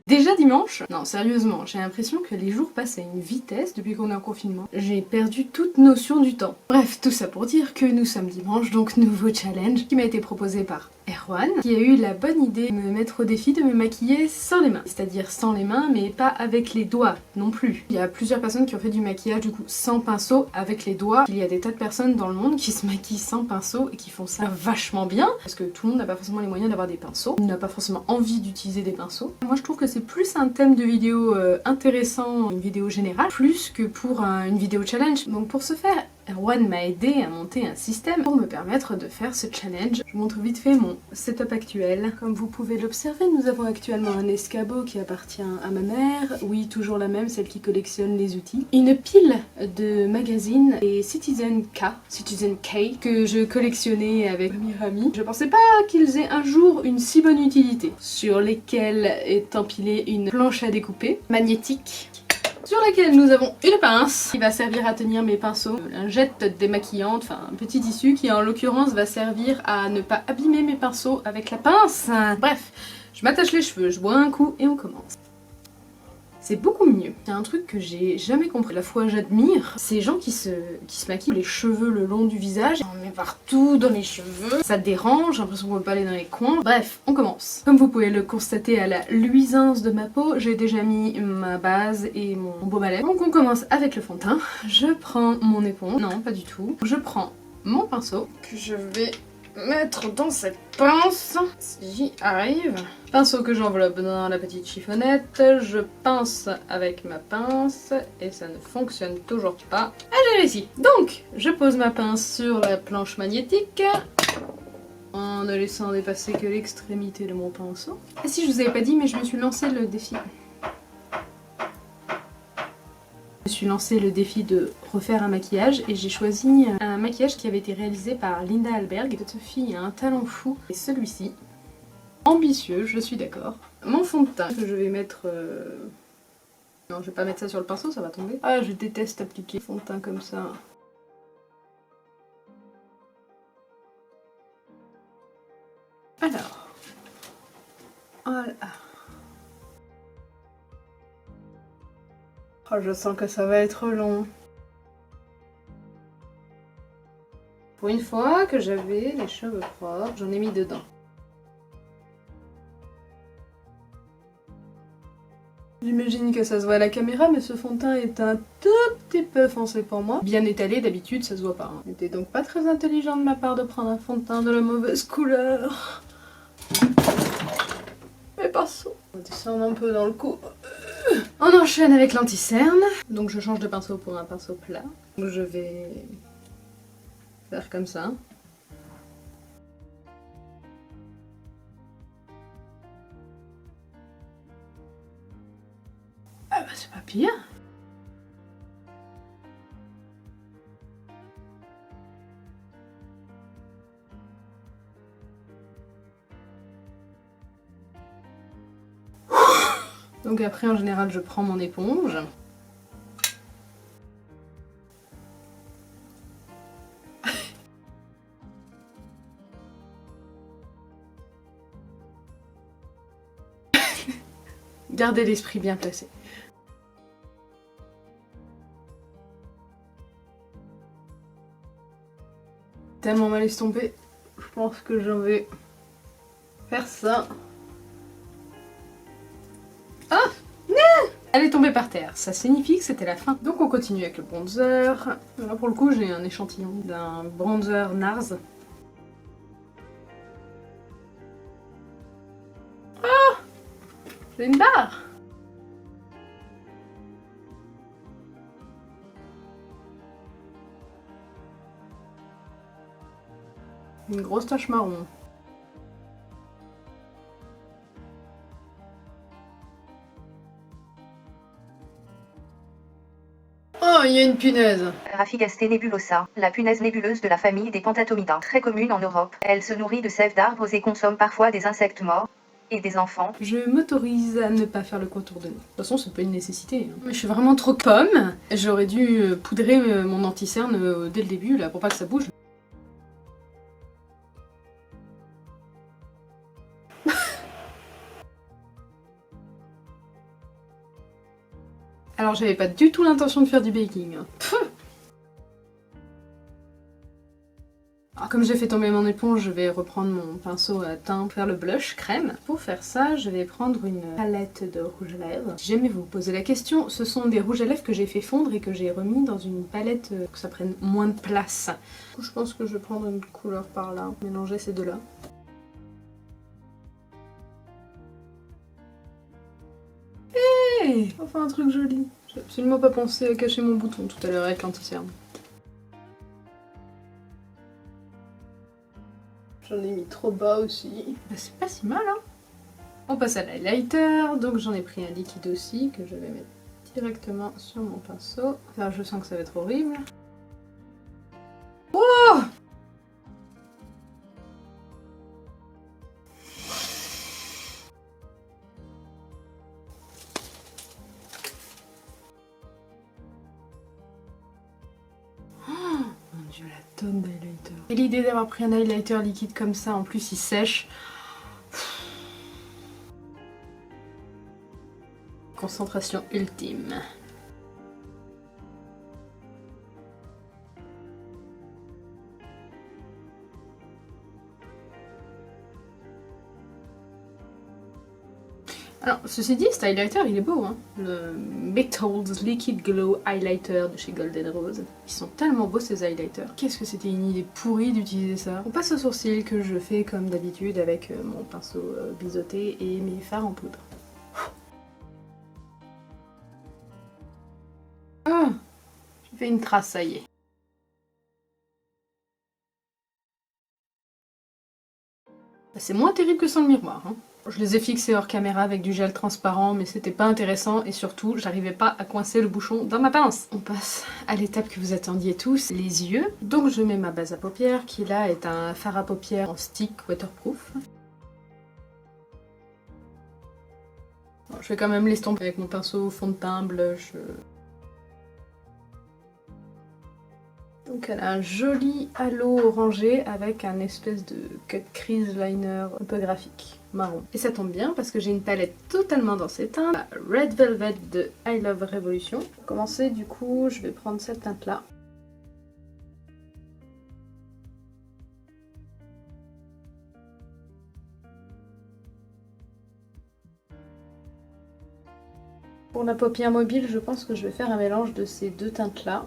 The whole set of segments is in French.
Déjà dimanche? Non, sérieusement, j'ai l'impression que les jours passent à une vitesse depuis qu'on est en confinement. J'ai perdu toute notion du temps. Bref, tout ça pour dire que nous sommes dimanche, donc nouveau challenge qui m'a été proposé par Erwan, qui a eu la bonne idée de me mettre au défi de me maquiller sans les mains. C'est-à-dire sans les mains, mais pas avec les doigts non plus. Il y a plusieurs personnes qui ont fait du maquillage du coup sans pinceau, avec les doigts. Il y a des tas de personnes dans le monde qui se maquillent sans pinceau et qui font ça vachement bien, parce que tout le monde n'a pas forcément les moyens d'avoir des pinceaux, n'a pas forcément envie d'utiliser des pinceaux. Moi je trouve que c'est plus un thème de vidéo intéressant, une vidéo générale, plus que pour une vidéo challenge. Donc pour ce faire, Erwan m'a aidé à monter un système pour me permettre de faire ce challenge. Je vous montre vite fait mon setup actuel. Comme vous pouvez l'observer, nous avons actuellement un escabeau qui appartient à ma mère. Oui, toujours la même, celle qui collectionne les outils. Une pile de magazines et Citizen K, que je collectionnais avec ma meilleure amie. Je pensais pas qu'ils aient un jour une si bonne utilité. Sur lesquels est empilée une planche à découper, magnétique, sur laquelle nous avons une pince qui va servir à tenir mes pinceaux, une lingette démaquillante, enfin un petit tissu qui en l'occurrence va servir à ne pas abîmer mes pinceaux avec la pince. Bref, je m'attache les cheveux, je bois un coup et on commence. C'est beaucoup mieux. C'est un truc que j'ai jamais compris. À la fois j'admire ces gens qui se maquillent les cheveux le long du visage. On met partout dans les cheveux. Ça dérange, j'ai l'impression qu'on peut pas aller dans les coins. Bref, on commence. Comme vous pouvez le constater à la luisance de ma peau, j'ai déjà mis ma base et mon baume à lèvres. Donc on commence avec le fond de teint. Je prends mon éponge. Non, pas du tout. Je prends mon pinceau que je vais mettre dans cette pince, si j'y arrive. Pinceau que j'enveloppe dans la petite chiffonnette, je pince avec ma pince et ça ne fonctionne toujours pas. Ah, j'ai réussi. Donc, je pose ma pince sur la planche magnétique en ne laissant dépasser que l'extrémité de mon pinceau. Et si je vous avais pas dit, mais je me suis lancé le défi. Je me suis lancé le défi de refaire un maquillage et j'ai choisi un maquillage qui avait été réalisé par Linda Alberg. Cette fille a un talent fou et celui-ci, ambitieux, je suis d'accord. Mon fond de teint que je vais mettre... Non, je vais pas mettre ça sur le pinceau, ça va tomber. Ah, je déteste appliquer fond de teint comme ça. Alors... Voilà. Oh, je sens que ça va être long. Pour une fois que j'avais les cheveux propres, j'en ai mis dedans. J'imagine que ça se voit à la caméra, mais ce fond de teint est un tout petit peu foncé pour moi. Bien étalé, d'habitude, ça se voit pas. C'était donc pas très intelligent de ma part de prendre un fond de teint de la mauvaise couleur. Mes pinceaux. On va descendre un peu dans le cou. On enchaîne avec l'anti-cerne. Donc je change de pinceau pour un pinceau plat. Je vais faire comme ça. Ah bah c'est pas pire. Donc après en général je prends mon éponge. Gardez l'esprit bien placé. Tellement mal estompé, je pense que j'en vais faire ça. Ah non, elle est tombée par terre, ça signifie que c'était la fin. Donc on continue avec le bronzer. Là pour le coup j'ai un échantillon d'un bronzer NARS. Ah, j'ai une barre. Une grosse tache marron. Oh, il y a une punaise. Raphigastée nebulosa, la punaise nébuleuse de la famille des Pentatomida, très commune en Europe. Elle se nourrit de sève d'arbres et consomme parfois des insectes morts et des enfants. Je m'autorise à ne pas faire le contour de nez. De toute façon, c'est pas une nécessité. Mais je suis vraiment trop pomme. J'aurais dû poudrer mon anti-cerne dès le début, là, pour pas que ça bouge. Alors j'avais pas du tout l'intention de faire du baking. Pfff. Alors comme j'ai fait tomber mon éponge, je vais reprendre mon pinceau à teint pour faire le blush crème. Pour faire ça, je vais prendre une palette de rouge à lèvres. Si jamais vous vous posez la question, ce sont des rouges à lèvres que j'ai fait fondre et que j'ai remis dans une palette pour que ça prenne moins de place. Je pense que je vais prendre une couleur par là, mélanger ces deux-là. Hey, enfin un truc joli. J'ai absolument pas pensé à cacher mon bouton tout à l'heure avec l'anti-cerne. J'en ai mis trop bas aussi. Bah, c'est pas si mal, hein. On passe à l'highlighter, donc j'en ai pris un liquide aussi que je vais mettre directement sur mon pinceau. Là, je sens que ça va être horrible. Oh! Mon dieu, la tonne d'highlighter. Et l'idée d'avoir pris un highlighter liquide comme ça, en plus il sèche. Concentration ultime. Alors, ceci dit, cet highlighter, il est beau, hein. Le Metals Liquid Glow Highlighter de chez Golden Rose. Ils sont tellement beaux, ces highlighters. Qu'est-ce que c'était une idée pourrie d'utiliser ça. On passe au sourcil, que je fais comme d'habitude avec mon pinceau biseauté et mes fards en poudre. Ah, j'ai fait une trace, ça y est. C'est moins terrible que sans le miroir, hein. Je les ai fixés hors caméra avec du gel transparent, mais c'était pas intéressant et surtout, j'arrivais pas à coincer le bouchon dans ma pince. On passe à l'étape que vous attendiez tous, les yeux. Donc je mets ma base à paupières, qui là est un fard à paupières en stick waterproof. Bon, je vais quand même l'estomper avec mon pinceau fond de teint, blush. Donc elle a un joli halo orangé avec un espèce de cut crease liner un peu graphique, marron. Et ça tombe bien parce que j'ai une palette totalement dans ces teintes, la Red Velvet de I Love Revolution. Pour commencer, du coup, je vais prendre cette teinte-là. Pour la paupière mobile, je pense que je vais faire un mélange de ces deux teintes-là.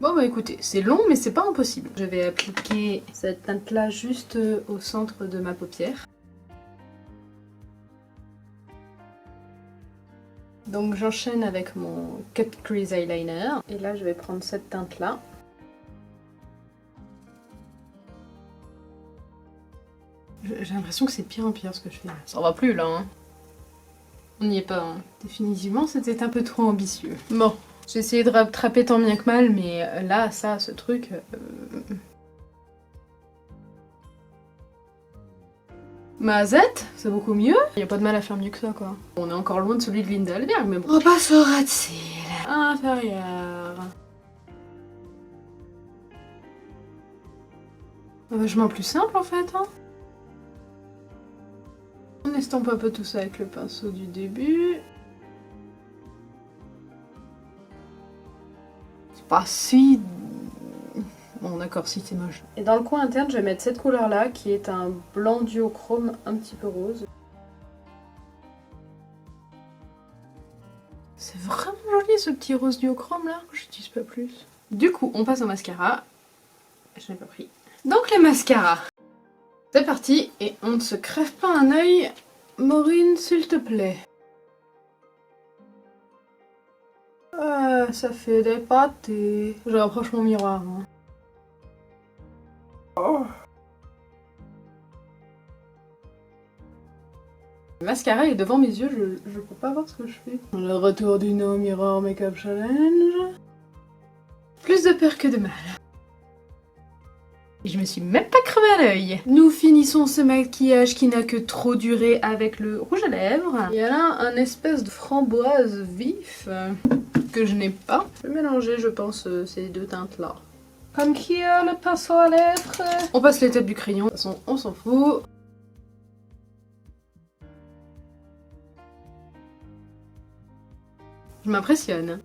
Bon bah écoutez, c'est long mais c'est pas impossible. Je vais appliquer cette teinte là juste au centre de ma paupière. Donc j'enchaîne avec mon Cut Crease Eyeliner. Et là je vais prendre cette teinte là. J'ai l'impression que c'est pire en pire ce que je fais. Ça va plus là, hein. On n'y est pas, hein. Définitivement c'était un peu trop ambitieux. Bon. J'ai essayé de rattraper tant bien que mal, mais là, ça, ce truc... Mazette, c'est beaucoup mieux. Y a pas de mal à faire mieux que ça, quoi. On est encore loin de celui de Linda Alberg, mais bon. On passe au ras de cils. Inférieur. Vachement plus simple, en fait, hein. On estompe un peu tout ça avec le pinceau du début. Pas si... Bon d'accord, si c'est moche. Et dans le coin interne, je vais mettre cette couleur-là, qui est un blanc duochrome un petit peu rose. C'est vraiment joli ce petit rose duochrome là, je n'utilise pas plus. Du coup, on passe au mascara. Je n'ai pas pris. Donc les mascaras. C'est parti, et on ne se crève pas un œil. Maureen, s'il te plaît. Ça fait des pâtés. Je rapproche mon miroir. Hein. Oh. Le mascara est devant mes yeux, je peux pas voir ce que je fais. Le retour du No Mirror Makeup Challenge. Plus de peur que de mal. Et je me suis même pas crevé à l'œil. Nous finissons ce maquillage qui n'a que trop duré avec le rouge à lèvres. Il y a là un espèce de framboise vif que je n'ai pas. Je vais mélanger, je pense, ces deux teintes-là. Comme qui a le pinceau à lèvres. On passe l'étape du crayon. De toute façon, on s'en fout. Je m'impressionne.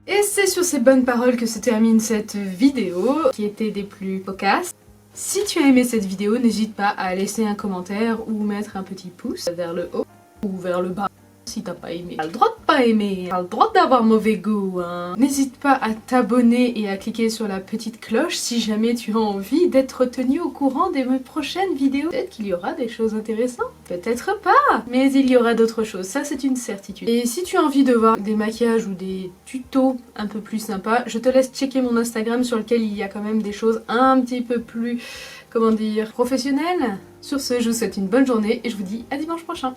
Et c'est sur ces bonnes paroles que se termine cette vidéo, qui était des plus cocasses. Si tu as aimé cette vidéo, n'hésite pas à laisser un commentaire ou mettre un petit pouce vers le haut ou vers le bas. Si t'as pas aimé, t'as le droit de pas aimer, t'as le droit d'avoir mauvais goût, hein. N'hésite pas à t'abonner et à cliquer sur la petite cloche si jamais tu as envie d'être tenu au courant de mes prochaines vidéos. Peut-être qu'il y aura des choses intéressantes, peut-être pas, mais il y aura d'autres choses, ça c'est une certitude. Et si tu as envie de voir des maquillages ou des tutos un peu plus sympas, je te laisse checker mon Instagram sur lequel il y a quand même des choses un petit peu plus, comment dire, professionnelles. Sur ce, je vous souhaite une bonne journée et je vous dis à dimanche prochain.